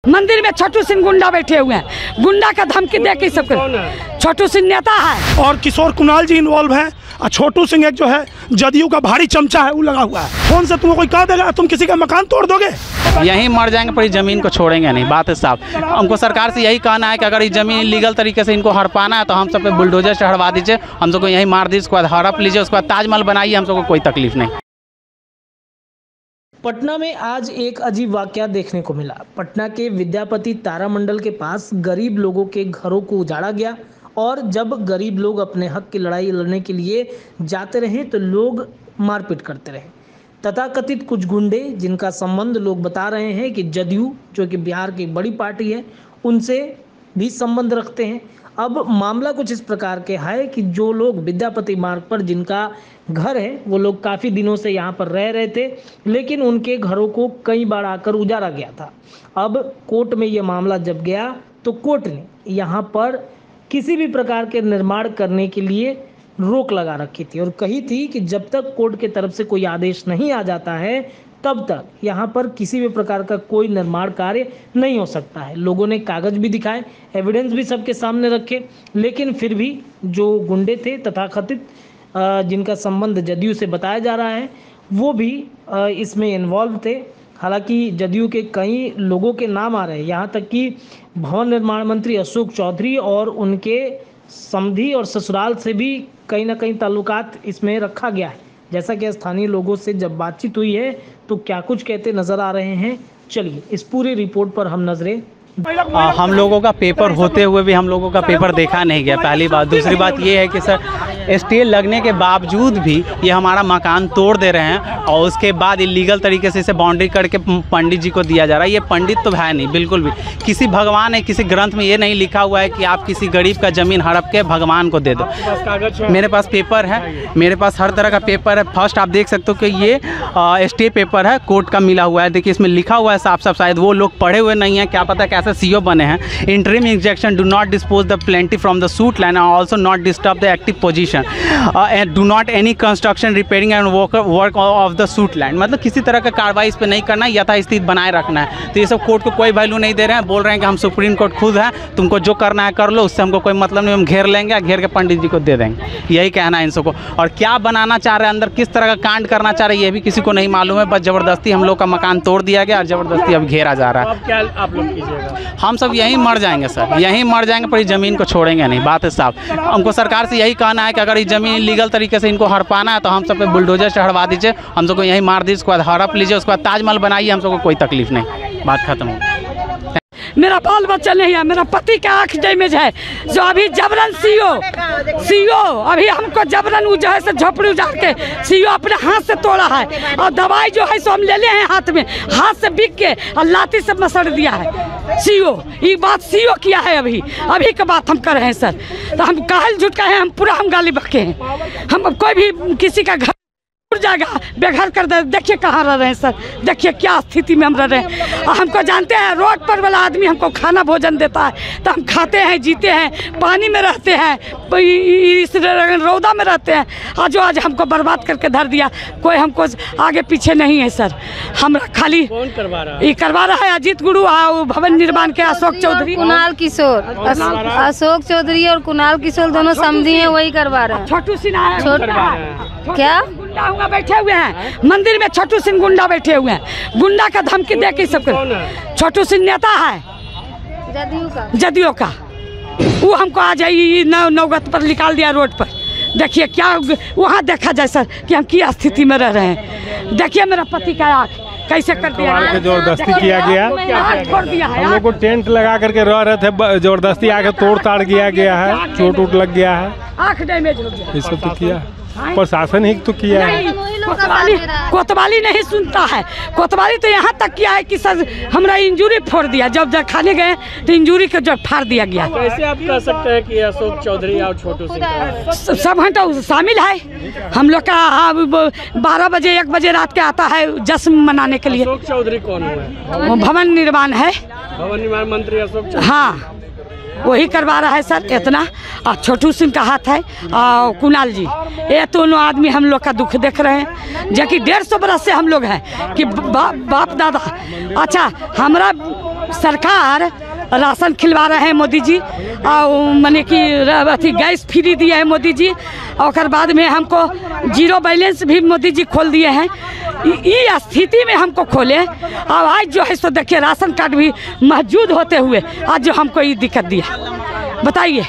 मंदिर में छोटू सिंह गुंडा बैठे हुए हैं, गुंडा का धमकी दे के सब छोटू सिंह नेता है और किशोर कुणाल जी इन्वॉल्व है और छोटू सिंह एक जो है जदयू का भारी चमचा है वो लगा हुआ है। फोन से तुमको कोई कह देगा तुम किसी का मकान तोड़ दोगे, यहीं मर जाएंगे पर इस ज़मीन को छोड़ेंगे नहीं। बात है साहब, हमको सरकार से यही कहना है कि अगर इस ज़मीन लीगल तरीके से इनको हड़पाना है तो हम सब पे बुलडोजर चढ़वा दीजिए, हम सबको यहीं मार दीजिए, उसके बाद हड़प लीजिए, उसके बाद ताजमहल बनाइए, हम सबको कोई तकलीफ नहीं। पटना में आज एक अजीब वाकया देखने को मिला। पटना के विद्यापति तारामंडल के पास गरीब लोगों के घरों को उजाड़ा गया और जब गरीब लोग अपने हक की लड़ाई लड़ने के लिए जाते रहे तो लोग मारपीट करते रहे। तथाकथित कुछ गुंडे जिनका संबंध लोग बता रहे हैं कि जदयू जो कि बिहार की बड़ी पार्टी है उनसे भी संबंध रखते हैं। अब मामला कुछ इस प्रकार के है कि जो लोग विद्यापति मार्ग पर जिनका घर है वो लोग काफ़ी दिनों से यहाँ पर रह रहे थे, लेकिन उनके घरों को कई बार आकर उजाड़ा गया था। अब कोर्ट में ये मामला जब गया तो कोर्ट ने यहाँ पर किसी भी प्रकार के निर्माण करने के लिए रोक लगा रखी थी और कही थी कि जब तक कोर्ट की तरफ से कोई आदेश नहीं आ जाता है तब तक यहाँ पर किसी भी प्रकार का कोई निर्माण कार्य नहीं हो सकता है। लोगों ने कागज भी दिखाए, एविडेंस भी सबके सामने रखे, लेकिन फिर भी जो गुंडे थे तथाकथित जिनका संबंध जदयू से बताया जा रहा है वो भी इसमें इन्वॉल्व थे। हालांकि जदयू के कई लोगों के नाम आ रहे हैं, यहाँ तक कि भवन निर्माण मंत्री अशोक चौधरी और उनके समधी और ससुराल से भी कहीं ना कहीं ताल्लुकात इसमें रखा गया है। जैसा कि स्थानीय लोगों से जब बातचीत हुई है तो क्या कुछ कहते नजर आ रहे हैं, चलिए इस पूरी रिपोर्ट पर हम नजरें। हम लोगों का पेपर होते हुए भी हम लोगों का पेपर देखा नहीं गया, पहली बात। दूसरी बात ये है कि सर स्टे लगने के बावजूद भी ये हमारा मकान तोड़ दे रहे हैं और उसके बाद इलीगल तरीके से इसे बाउंड्री करके पंडित जी को दिया जा रहा है। ये पंडित तो है नहीं बिल्कुल भी, किसी भगवान है किसी ग्रंथ में ये नहीं लिखा हुआ है कि आप किसी गरीब का ज़मीन हड़प के भगवान को दे दो। मेरे पास पेपर है, मेरे पास हर तरह का पेपर है। फर्स्ट आप देख सकते हो कि ये स्टे पेपर है, कोर्ट का मिला हुआ है। देखिए इसमें लिखा हुआ है साफ साफ, शायद वो लोग पढ़े हुए नहीं हैं, क्या पता कैसे सीओ बने हैं। Interim injunction do not dispose the plaintiff from the suit line और also not disturb the active position and do not any construction repairing and work of the suit line. मतलब किसी तरह का कार्रवाई इस पर नहीं करना है, यथास्थिति बनाए रखना है। तो ये सब कोर्ट को कोई वैल्यू नहीं दे रहे हैं, बोल रहे हैं कि हम सुप्रीम कोर्ट खुद है, तुमको जो करना है कर लो, उससे हमको कोई मतलब नहीं, हम घेर लेंगे, घेर के पंडित जी को दे देंगे। यही कहना है इन सबको। और क्या बनाना चाह रहे हैं अंदर, किस तरह का कांड करना चाह रहे हैं ये भी किसी को नहीं मालूम है। बस जबरदस्ती हम लोग का मकान तोड़ दिया गया और जबरदस्ती अब घेरा जा रहा है। अब क्या आप लोग कीजिएगा? हम सब यहीं मर जाएंगे सर, यहीं मर जाएंगे पर इस ज़मीन को छोड़ेंगे नहीं। बात है साहब, हमको सरकार से यही कहना है कि अगर इस ज़मीन लीगल तरीके से इनको हड़पाना है तो हम सब पे बुलडोजर चढ़वा दीजिए, हम सबको यहीं मार दीजिए, उसके बाद हड़प लीजिए, उसके बाद ताजमहल बनाइए, हम सबको कोई तकलीफ नहीं। बात खत्म हो। मेरा बाल बच्चा नहीं है, मेरा पति का आँख डैमेज है जो अभी जबरन सीओ अभी हमको जबरन जो है झोपड़ी उजाड़ के सीओ अपने हाथ से तोड़ा है और दवाई जो है सो हम ले लिए हैं हाथ में, हाथ से बिक के और लाठी से मसड़ दिया है सीओ। ये बात सीओ किया है, अभी का बात हम कर रहे हैं सर। तो हम कहल झूठ का है, हम पूरा हम गाली बके हैं। हम कोई भी किसी का घर जाएगा बेघर कर दे, देखिए कहाँ रह रहे हैं सर, देखिए क्या स्थिति में हम रह रहे हैं। और हमको जानते हैं रोड पर वाला आदमी हमको खाना भोजन देता है तो हम खाते हैं, जीते हैं, पानी में रहते हैं, इस रौदा में रहते हैं। आज हमको बर्बाद करके धर दिया, कोई हमको आगे पीछे नहीं है सर। हम खाली कौन करवा रहा है? ये करवा रहा है अजीत गुरु, भवन निर्माण के अशोक चौधरी, कुणाल किशोर, अशोक चौधरी और कुणाल किशोर दोनों समझी हैं, वही करवा रहे हैं। छोटू सिन्हा क्या गुंडा बैठे हुए हैं मंदिर में, छोटू सिंह गुंडा बैठे हुए हैं, गुंडा का धमकी दे के सब। छोटू सिंह नेता है जदयू का, वो हमको आ जाइए नौगत पर निकाल दिया रोड पर। देखिए क्या वहाँ देखा जाए सर कि हम क्या स्थिति में रह रहे हैं। देखिए मेरा पति का आँख कैसे कर दिया, जबरदस्ती किया गया, छोड़ दिया है। हम लोग को टेंट लगा करके रह रहे थे, जबरदस्ती आके तोड़ ताड़ किया गया है, चोट उट लग गया है, आँख डैमेज हो गया। ये सब तो किया प्रशासन ही तो किया है। कोतवाली नहीं सुनता है, कोतवाली तो यहाँ तक किया है कि सर हमरा इंजूरी फोड़ दिया, जब खाने गए तो इंजूरी को जब फाड़ दिया गया। कैसे आप कह सकते हैं कि अशोक चौधरी और छोटू सिंह सब घंटा शामिल है हम लोग का। 12 बजे 1 बजे रात के आता है जश्न मनाने के लिए। अशोक चौधरी कौन हुआ? वो भवन निर्माण है, भवन निर्माण मंत्री अशोक चौधरी। हाँ वही करवा रहा है सर इतना। और छोटू सिंह का हाथ है और कुणाल जी, ये दोनों आदमी हम लोग का दुख देख रहे हैं, जो कि 150 बरस से हम लोग हैं कि बाप दादा। अच्छा हमरा सरकार राशन खिलवा रहे हैं मोदी जी, और माने कि अथी गैस फ्री दिए हैं मोदी जी, और बाद में हमको जीरो बैलेंस भी मोदी जी खोल दिए हैं। ये स्थिति में हमको खोले, और आज जो है सो देखिए राशन कार्ड भी मौजूद होते हुए आज जो हमको ये दिक्कत दिया, बताइए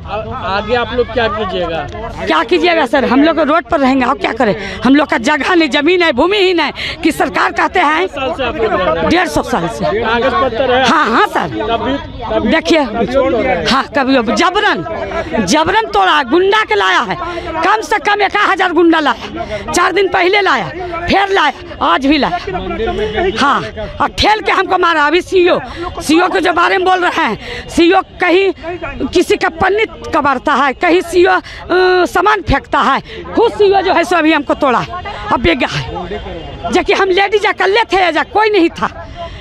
आगे आप लोग क्या कीजिएगा? क्या कीजिएगा सर? हम लोग रोड पर रहेंगे और क्या करें? हम लोग का जगह नहीं, जमीन है, भूमि ही नहीं कि सरकार कहते हैं 150 साल से कागज पत्र है। हाँ सर, देखिए हाँ कभी जबरन तोड़ा, गुंडा के लाया है, कम से कम 1000 गुंडा लाया, 4 दिन पहले लाया, फिर लाया, आज भी लाया। हाँ, और ठेल के हमको मारा। अभी सीओ के जो बारे में बोल रहे हैं, सीओ कहीं किसी का पन्नी कबाड़ता है, कहीं सीओ सामान फेंकता है, खुद सीओ जो है सो अभी हमको तोड़ा है, अब बेगा है। जबकि हम लेडीज अकेले थे, या कोई नहीं था,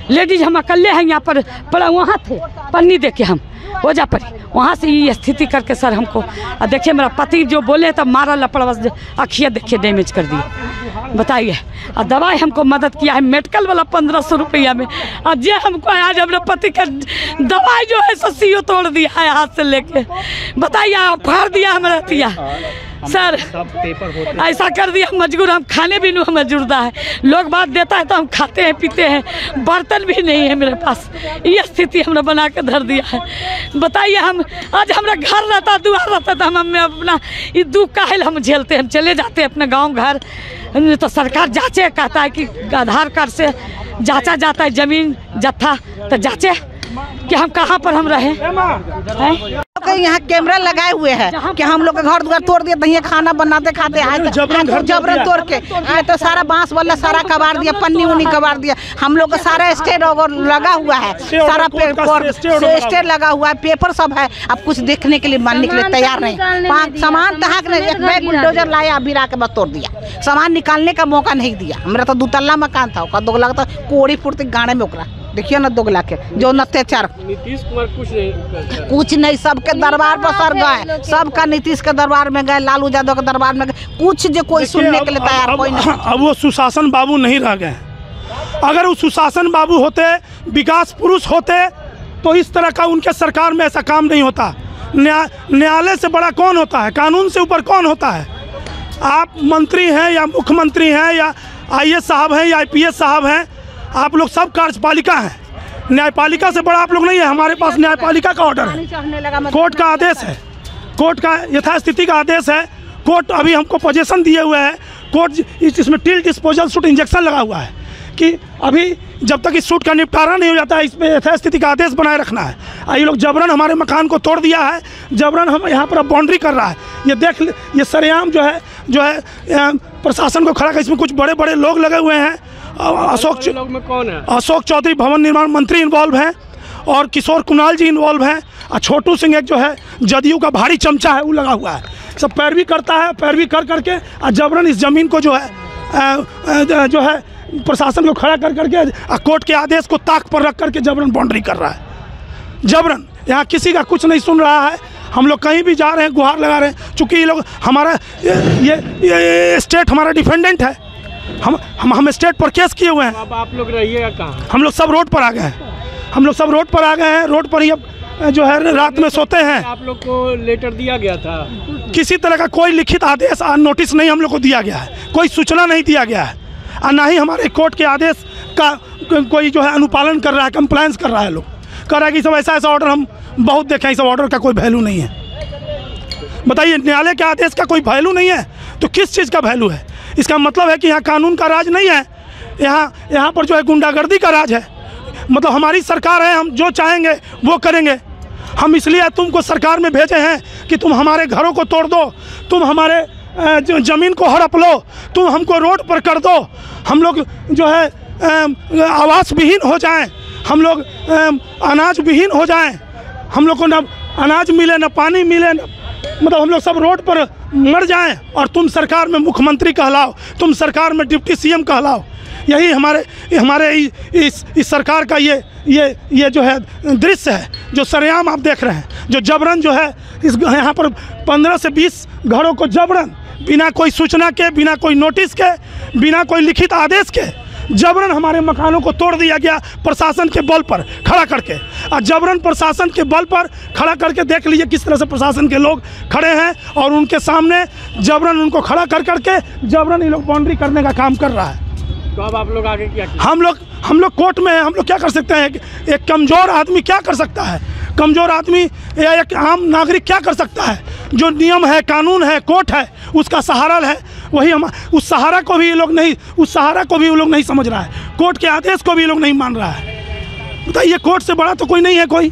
लेडीज हम अकेले हैं यहाँ पर, वहाँ थे पन्नी दे के हम ओजा पर, वहाँ से ये स्थिति करके सर हमको देखिए मेरा पति जो बोले तब मारा लपड़ा, अखिया देखिए डैमेज कर दिए, बताइए। और दवाई हमको मदद किया है मेडिकल वाला 1500 रुपया में, और जे हमको आज अपने पति का दवाई जो है सो सीओ तोड़ दिया है हाथ से लेके, बताइए, फाड़ दिया हमारा तिया सर, ऐसा कर दिया। मजबूर हम खाने भी नहीं मजबूरदा है, लोग बात देता है तो हम खाते हैं पीते हैं, बर्तन भी नहीं है मेरे पास, ये स्थिति हमने बना के धर दिया है। बताइए, हम आज हमारा घर रहता, दुआर रहता तो हम अपना ये दुख काहे हम झेलते, हम चले जाते अपने गांव घर, तो सरकार जांचे, कहता है कि आधार कार्ड से जांचा जाता है जमीन जत्था, तो जांचे कि हम कहाँ पर हम रहे हैं। यहाँ कैमरा लगाए हुए हैं कि हम लोग का घर द्वार तोड़ दिया, दही खाना बनाते खाते आए तो जबरन तोड़ के आए तो सारा बांस वाला सारा कबाड़ दिया, पन्नी उन्नी कबाड़ दिया। हम लोग का सारा स्टेट लगा हुआ है, सारा स्टेट लगा हुआ है, पेपर सब है, अब कुछ देखने के लिए मानने के लिए तैयार नहीं। सामान तहाक ने एक बैग बुलडोजर लाया, अभी ला के बस तोड़ दिया, सामान निकालने का मौका नहीं दिया। मेरा तो 2 तल्ला मकान था, उसका 2 लाख तो कोड़ी फुर्ती गाड़े में ओकरा देखिए ना 2 लाख के जो अत्याचार। नीतीश कुमार कुछ नहीं, सबके दरबार पर सर गए, सबका नीतीश के दरबार में गए, लालू यादव के दरबार में गए, कुछ जो कोई सुनने के लिए तैयार कोई नहीं। अब वो सुशासन बाबू नहीं रह गए। अगर वो सुशासन बाबू होते, विकास पुरुष होते, तो इस तरह का उनके सरकार में ऐसा काम नहीं होता। न्यायालय से बड़ा कौन होता है? कानून से ऊपर कौन होता है? आप मंत्री हैं या मुख्यमंत्री हैं या IAS साहब हैं या IPS साहब हैं, आप लोग सब कार्यपालिका हैं, न्यायपालिका से बड़ा आप लोग नहीं है। हमारे पास न्यायपालिका का ऑर्डर है, कोर्ट का आदेश है, कोर्ट का यथास्थिति का आदेश है। कोर्ट अभी हमको पोजीशन दिए हुए है, कोर्ट इसमें टिल डिस्पोजल सूट इंजेक्शन लगा हुआ है कि अभी जब तक इस सूट का निपटारा नहीं हो जाता है, इसमें यथास्थिति का आदेश बनाए रखना है। ये लोग जबरन हमारे मकान को तोड़ दिया है, जबरन हम यहाँ पर बाउंड्री कर रहा है। ये देख, ये सरेआम जो है प्रशासन को खड़ा कर, इसमें कुछ बड़े बड़े लोग लगे हुए हैं। अशोक चौधरी भवन निर्माण मंत्री इन्वॉल्व हैं, और किशोर कुणाल जी इन्वॉल्व हैं, और छोटू सिंह एक जो है जदयू का भारी चमचा है, वो लगा हुआ है। सब पैरवी करता है, पैरवी कर करके और जबरन इस ज़मीन को जो है प्रशासन को खड़ा कर करके कोर्ट के आदेश को ताक पर रख करके जबरन बाउंड्री कर रहा है। जबरन यहाँ किसी का कुछ नहीं सुन रहा है। हम लोग कहीं भी जा रहे हैं, गुहार लगा रहे हैं, चूँकि ये लोग हमारा ये स्टेट हमारा डिफेंडेंट है, हम स्टेट पर केस किए हुए हैं। अब आप लोग रहिएगा कहाँ? हम लोग सब रोड पर आ गए हैं, हम लोग सब रोड पर आ गए हैं, रोड पर ही अब जो है रात में सोते हैं। आप लोग को लेटर दिया गया था? किसी तरह का कोई लिखित आदेश नोटिस नहीं हम लोग को दिया गया है, कोई सूचना नहीं दिया गया है, और ना ही हमारे कोर्ट के आदेश का कोई जो है अनुपालन कर रहा है, कंप्लायंस कर रहा है। लोग कह रहा है कि सब ऐसा ऑर्डर हम बहुत देखें, इस ऑर्डर का कोई वैल्यू नहीं है। बताइए, न्यायालय के आदेश का कोई वैल्यू नहीं है तो किस चीज़ का वैल्यू है? इसका मतलब है कि यहाँ कानून का राज नहीं है, यहाँ पर जो है गुंडागर्दी का राज है। मतलब हमारी सरकार है, हम जो चाहेंगे वो करेंगे। हम इसलिए तुमको सरकार में भेजे हैं कि तुम हमारे घरों को तोड़ दो, तुम हमारे ज़मीन को हड़प लो, तुम हमको रोड पर कर दो, हम लोग जो है आवास विहीन हो जाएं, हम लोग अनाज विहीन हो जाएं, हम लोग को न अनाज मिले न पानी मिले, मतलब हम लोग सब रोड पर मर जाएं, और तुम सरकार में मुख्यमंत्री कहलाओ, तुम सरकार में डिप्टी CM कहलाओ। यही हमारे इस सरकार का ये जो है दृश्य है, जो सरेआम आप देख रहे हैं, जो जबरन जो है इस यहाँ पर 15 से 20 घरों को जबरन बिना कोई सूचना के, बिना कोई नोटिस के, बिना कोई लिखित आदेश के जबरन हमारे मकानों को तोड़ दिया गया प्रशासन के बल पर खड़ा करके। और जबरन प्रशासन के बल पर खड़ा करके देख लीजिए किस तरह से प्रशासन के लोग खड़े हैं और उनके सामने जबरन उनको खड़ा कर करके जबरन ये लोग बाउंड्री करने का काम कर रहा है। तो अब आप लोग आगे क्या किया? हम लोग कोर्ट में हैं, हम लोग क्या कर सकते हैं? एक कमज़ोर आदमी क्या कर सकता है? कमज़ोर आदमी या एक आम नागरिक क्या कर सकता है? जो नियम है, कानून है, कोर्ट है, उसका सहारा है, वही हम उस सहारा को भी ये लोग नहीं समझ रहा है। कोर्ट के आदेश को भी ये लोग नहीं मान रहा है। बताइए, कोर्ट से बड़ा तो कोई नहीं है कोई।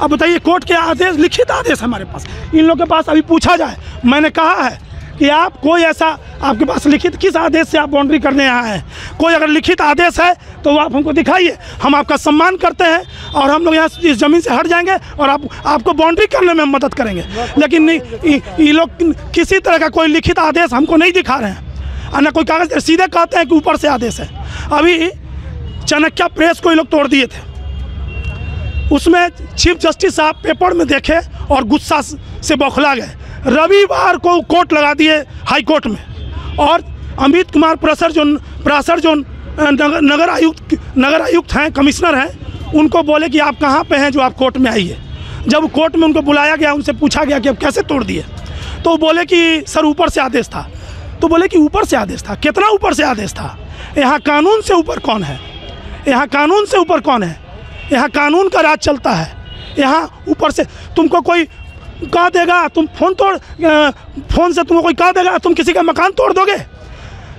अब बताइए, कोर्ट के आदेश, लिखित आदेश हमारे पास, इन लोग के पास अभी पूछा जाए, मैंने कहा है कि आप कोई ऐसा आपके पास लिखित किस आदेश से आप बाउंड्री करने आए हैं? कोई अगर लिखित आदेश है तो वो आप हमको दिखाइए, हम आपका सम्मान करते हैं और हम लोग यहाँ इस ज़मीन से हट जाएंगे और आपको बाउंड्री करने में हम मदद करेंगे। लेकिन ये लोग किसी तरह का कोई लिखित आदेश हमको नहीं दिखा रहे हैं और न कोई कागज़, सीधे कहते हैं कि ऊपर से आदेश है। अभी चाणक्य प्रेस को ये लोग तोड़ दिए थे, उसमें चीफ जस्टिस साहब पेपर में देखे और गुस्सा से बौखला गए। रविवार को कोर्ट लगा दिए हाई कोर्ट में और अमित कुमार प्रासर जो नगर आयुक्त हैं, कमिश्नर हैं, उनको बोले कि आप कहाँ पे हैं जो आप कोर्ट में आइए। जब कोर्ट में उनको बुलाया गया, उनसे पूछा गया कि अब कैसे तोड़ दिए, तो वो बोले कि सर ऊपर से आदेश था। तो बोले कि ऊपर से आदेश था? कितना ऊपर से आदेश था? यहाँ कानून से ऊपर कौन है? यहाँ कानून से ऊपर कौन है? यहाँ कानून का राज चलता है। यहाँ ऊपर से तुमको कोई कह देगा तुम फोन से तुमको कोई कह देगा तुम किसी का मकान तोड़ दोगे?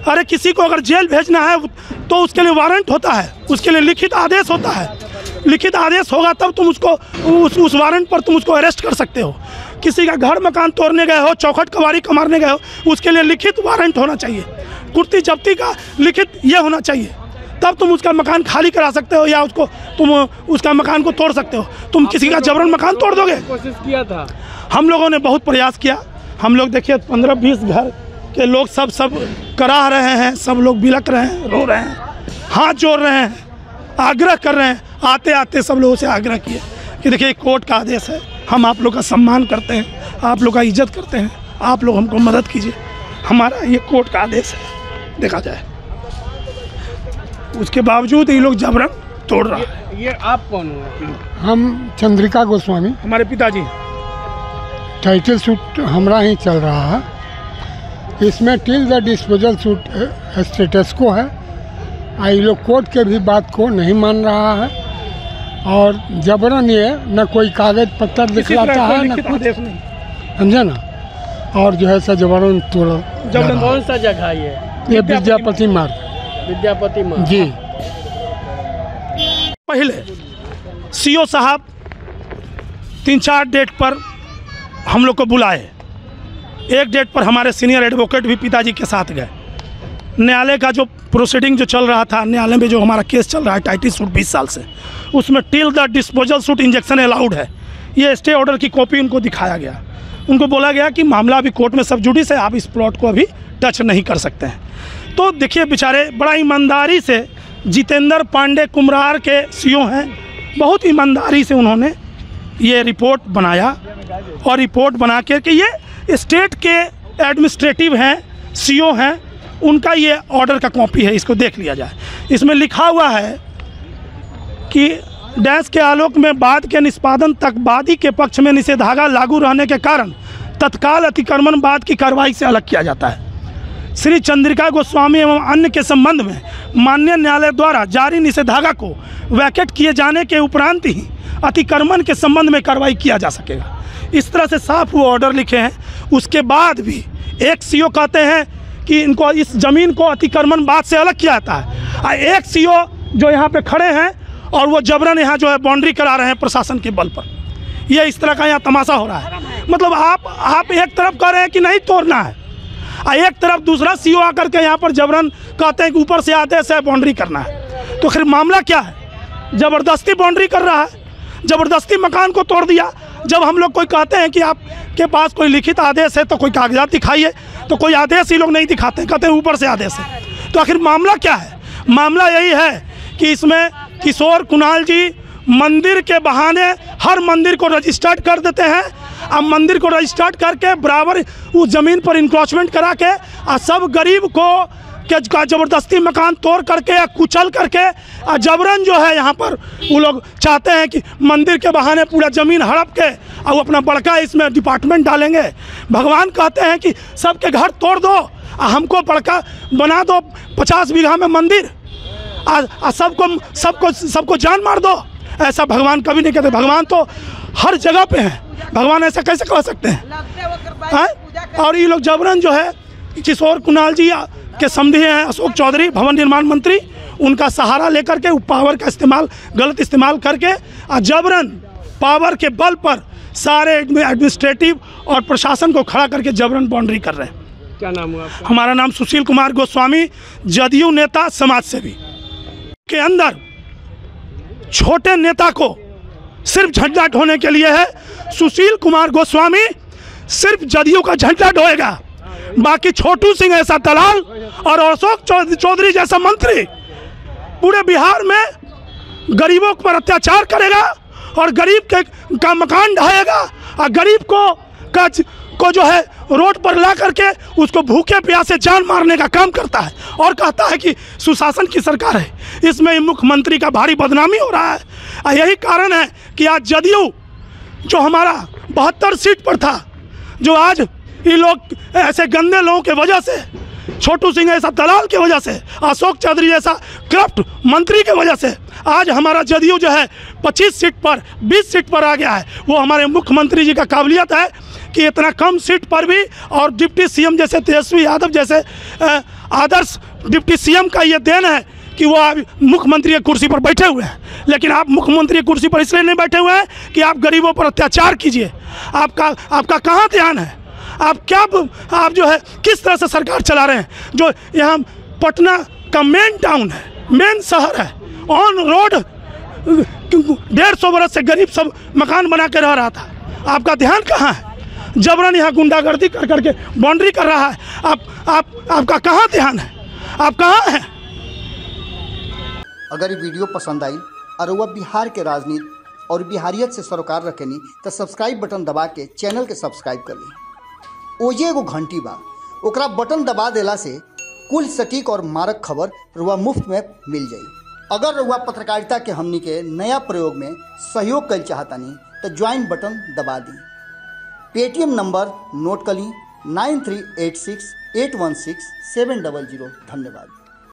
अरे किसी को अगर जेल भेजना है तो उसके लिए वारंट होता है, उसके लिए लिखित आदेश होता है। लिखित आदेश होगा तब तुम उसको उस वारंट पर तुम उसको अरेस्ट कर सकते हो। किसी का घर मकान तोड़ने गए हो, चौखट कबाड़ी मारने गए हो, उसके लिए लिखित वारंट होना चाहिए, कुर्ती जब्ती का लिखित ये होना चाहिए, तब तुम उसका मकान खाली करा सकते हो या तुम उसका मकान को तोड़ सकते हो। तुम किसी का जबरन मकान तोड़ दोगे? कोशिश किया था, हम लोगों ने बहुत प्रयास किया। हम लोग देखिए 15-20 घर के लोग सब कराह रहे हैं, सब लोग बिलक रहे हैं, रो रहे हैं, हाथ जोड़ रहे हैं, आग्रह कर रहे हैं। आते आते सब लोगों से आग्रह किए कि देखिए कोर्ट का आदेश है, हम आप लोग का सम्मान करते हैं, आप लोग का इज्जत करते हैं, आप लोग हमको मदद कीजिए, हमारा ये कोर्ट का आदेश है, देखा जाए। उसके बावजूद ये लोग जबरन तोड़ रहा है। ये आप कौन हो? हम चंद्रिका गोस्वामी, हमारे पिताजी। टाइटल सूट हमारा ही चल रहा है। इसमें till the disposal suit status को है। ये लोग कोर्ट के भी बात को नहीं मान रहा है और जबरन ये न कोई कागज पत्तर दिखलाता है न कुछ, समझे ना, और जो है सो जबरन तोड़ा। जबरन कौन सा जगह ये विद्यापति मार्ग जी। पहले सीओ साहब 3-4 डेट पर हम लोग को बुलाए। एक डेट पर हमारे सीनियर एडवोकेट भी पिताजी के साथ गए। न्यायालय का जो प्रोसीडिंग जो चल रहा था, न्यायालय में जो हमारा केस चल रहा है टाइटल सूट 20 साल से, उसमें till the disposal suit injection allowed है, ये स्टे ऑर्डर की कॉपी उनको दिखाया गया। उनको बोला गया कि मामला अभी कोर्ट में सब जुडिस है, आप इस प्लॉट को अभी टच नहीं कर सकते हैं। तो देखिए बेचारे बड़ा ईमानदारी से, जितेंद्र पांडे कुम्हरार के सीओ हैं, बहुत ईमानदारी से उन्होंने ये रिपोर्ट बनाया और रिपोर्ट बना के कि ये स्टेट के एडमिनिस्ट्रेटिव हैं, सीओ हैं, उनका ये ऑर्डर का कॉपी है, इसको देख लिया जाए। इसमें लिखा हुआ है कि डैश के आलोक में बाद के निष्पादन तक वादी के पक्ष में निषेधाज्ञा लागू रहने के कारण तत्काल अतिक्रमण बाद की कार्रवाई से अलग किया जाता है। श्री चंद्रिका गोस्वामी एवं अन्य के संबंध में माननीय न्यायालय द्वारा जारी निषेधाज्ञा को वैकेट किए जाने के उपरांत ही अतिक्रमण के संबंध में कार्रवाई किया जा सकेगा। इस तरह से साफ वो ऑर्डर लिखे हैं। उसके बाद भी एक सीओ कहते हैं कि इनको इस ज़मीन को अतिक्रमण बाद से अलग किया जाता है, और एक सीओ जो यहाँ पे खड़े हैं और वो जबरन यहाँ जो है बाउंड्री करा रहे हैं प्रशासन के बल पर। ये इस तरह का यहाँ तमाशा हो रहा है। मतलब आप एक तरफ कह रहे हैं कि नहीं तोड़ना है, और एक तरफ दूसरा सीओ आकर के यहाँ पर जबरन कहते हैं कि ऊपर से आदेश है बाउंड्री करना है। तो फिर मामला क्या है? ज़बरदस्ती बाउंड्री कर रहा है, ज़बरदस्ती मकान को तोड़ दिया। जब हम लोग कोई कहते हैं कि आपके पास कोई लिखित आदेश है तो कोई कागजात दिखाइए, तो कोई आदेश ही लोग नहीं दिखाते, कहते हैं ऊपर से आदेश है। तो आखिर मामला क्या है? मामला यही है कि इसमें किशोर कुणाल जी मंदिर के बहाने हर मंदिर को रजिस्टर्ड कर देते हैं। अब मंदिर को रजिस्टर्ड करके बराबर उस ज़मीन पर इंक्रोचमेंट करा के और सब गरीब को के का ज़बरदस्ती मकान तोड़ करके या कुचल करके और जबरन जो है यहाँ पर वो लोग चाहते हैं कि मंदिर के बहाने पूरा ज़मीन हड़प के और वो अपना बड़का इसमें डिपार्टमेंट डालेंगे। भगवान कहते हैं कि सबके घर तोड़ दो और हमको बड़का बना दो 50 बीघा में मंदिर और सबको जान मार दो। ऐसा भगवान कभी नहीं कहते। भगवान तो हर जगह पे हैं। भगवान ऐसा कैसे कह सकते हैं? और ये लोग जबरन जो है किशोर कुणाल जी के समधी हैं अशोक चौधरी भवन निर्माण मंत्री, उनका सहारा लेकर के पावर का गलत इस्तेमाल करके और जबरन पावर के बल पर सारे एडमिनिस्ट्रेटिव और प्रशासन को खड़ा करके जबरन बाउंड्री कर रहे हैं। क्या नाम हुआ आपका? हमारा नाम सुशील कुमार गोस्वामी, जदयू नेता, समाज सेवी। के अंदर छोटे नेता को सिर्फ झंडा ढोने के लिए है। सुशील कुमार गोस्वामी सिर्फ जदयू का झंडा ढोएगा, बाकी छोटू सिंह ऐसा दलाल और अशोक चौधरी जैसा मंत्री पूरे बिहार में गरीबों पर अत्याचार करेगा और गरीब का मकान ढाएगा और गरीब को जो है रोड पर ला करके उसको भूखे प्यासे जान मारने का काम करता है और कहता है कि सुशासन की सरकार है। इसमें मुख्यमंत्री का भारी बदनामी हो रहा है और यही कारण है कि आज जदयू जो हमारा 72 सीट पर था, जो आज ये लोग ऐसे गंदे लोगों के वजह से, छोटू सिंह ऐसा दलाल की वजह से, अशोक चौधरी ऐसा करप्ट मंत्री के वजह से आज हमारा जदयू जो है 25 सीट पर 20 सीट पर आ गया है। वो हमारे मुख्यमंत्री जी का काबिलियत है कि इतना कम सीट पर भी और डिप्टी सीएम जैसे तेजस्वी यादव जैसे आदर्श डिप्टी सीएम का ये देन है कि वो आप मुख्यमंत्री की कुर्सी पर बैठे हुए हैं। लेकिन आप मुख्यमंत्री की कुर्सी पर इसलिए नहीं बैठे हुए हैं कि आप गरीबों पर अत्याचार कीजिए। आपका कहाँ ध्यान है? आप जो है किस तरह से सरकार चला रहे हैं? जो यहाँ पटना का मेन टाउन है, मेन शहर है, ऑन रोड 150 बरस से गरीब सब मकान बना के रह रहा था। आपका ध्यान कहाँ है? जबरन यहाँ गुंडागर्दी कर करके बाउंड्री कर रहा है। आपका कहाँ ध्यान है? आप कहाँ हैं? अगर ये वीडियो पसंद आई और वह बिहार के राजनीति और बिहारियत से सरोकार रखेनी तो सब्सक्राइब बटन दबा के चैनल के सब्सक्राइब कर ली। ओजे एगो घंटी बा, ओकरा बटन दबा देला से कुल सटीक और मारक खबर रुआ मुफ्त में मिल जाई। अगर रुआ पत्रकारिता के हमनी के नया प्रयोग में सहयोग कर चाहतानी तो ज्वाइन बटन दबा दी। पेटीएम नंबर नोट कर ली 9386 816 700। धन्यवाद।